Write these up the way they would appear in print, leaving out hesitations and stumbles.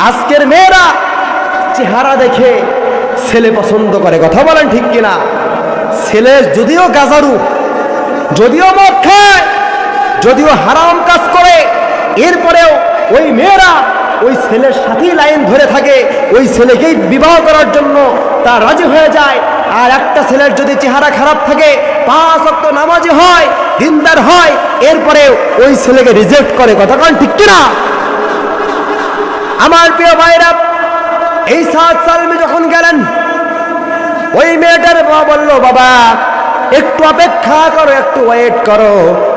আজকের মেয়েরা চেহারা দেখে ছেলে পছন্দ করে, কথা বলেন ঠিক কিনা? ছেলে যদিও গাজারু, যদিও মদ খায়, যদিও হারাম কাজ করে, এরপরেও ওই মেয়েরা ওই ছেলের সাথেই লাইন ধরে থাকে, ওই ছেলেকেই বিবাহ করার জন্য তা রাজি হয়ে যায়। আর একটা ছেলের যদি চেহারা খারাপ থাকে, 5 ওয়াক্ত নামাজি হয়, দিনদার হয়, এরপরে ওই ছেলেকে রিজেক্ট করে, কথা বলেন ঠিক কিনা? আমার প্রিয় ভাইরা, এই 7 সালমে যখন গেলেন, ওই মেয়েটার বাবা বলল, বাবা একটু অপেক্ষা করো, একটু ওয়েট করো,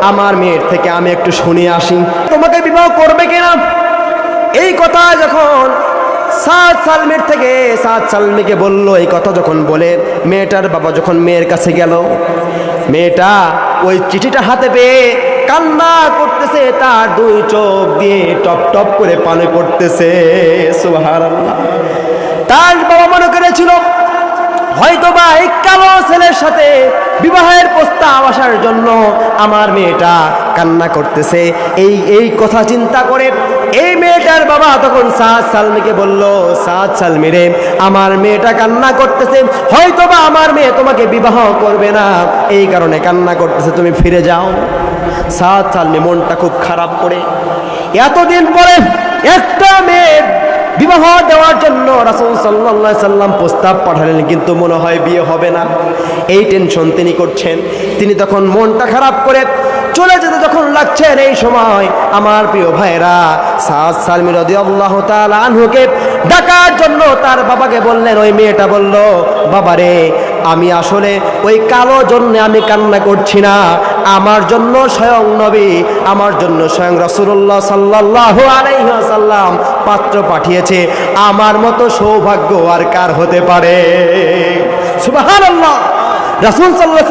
আমার মেয়ের থেকে আমি একটু শুনে আসি, তোমাকে বিবাহ করবে কিনা। এই কথা যখন 7 সালমের থেকে 7 সালমিকে বলল, এই কথা যখন বলে মেয়েটার বাবা যখন মেয়ের কাছে গেল, মেয়েটা ওই চিঠিটা হাতে পেয়ে কান্না করতেছে, তার 2 চোখ দিয়ে টপ টপ করে পানি পড়তেছে। সুবহানাল্লাহ। তার বাবা মনে করেছিল হয়তোবা এই কালো ছেলের সাথে বিবাহের প্রস্তাব আসার জন্য আমার মেয়েটা কান্না করতেছে। এই কথা চিন্তা করে এই মেয়েটার বাবা তখন 7 সালমিকে বলল, 7 সালমি রে, আমার মেয়েটা কান্না করতেছে, হয়তোবা আমার মেয়ে তোমাকে বিবাহ করবে না, এই কারণে কান্না করতেছে, তুমি ফিরে যাও। 7 সালমি মনটা খুব খারাপ করে এতদিন পরে একটা মেয়ে বিবাহ দেওয়ার জন্য রাসূল সাল্লাল্লাহু আলাইহি সাল্লাম প্রস্তাব পাঠালেন, কিন্তু মনে হয় বিয়ে হবে না, এই টেনশন তিনি করছেন। তিনি তখন মনটা খারাপ করে চলে যেতে যখন লাগছেন, এই সময় আমার প্রিয় ভাইরা 7 সালমি রাদিয়াল্লাহু তাআলা আনহুকে ডাকার জন্য তার বাবাকে বললেন। ওই মেয়েটা বলল, বাবারে, আমি আসলে ওই কালো জন্য আমি কান্না করছি না, আমার জন্য স্বয়ং নবী, আমার জন্য স্বয়ং রাসূলুল্লাহ সাল্লাল্লাহু আলাইহি ওয়াসাল্লাম পাত্র পাঠিয়েছে, আমার মতো সৌভাগ্য আর কার হতে পারে। সুবহানাল্লাহ। রাসূল সাল্লাল্লাহু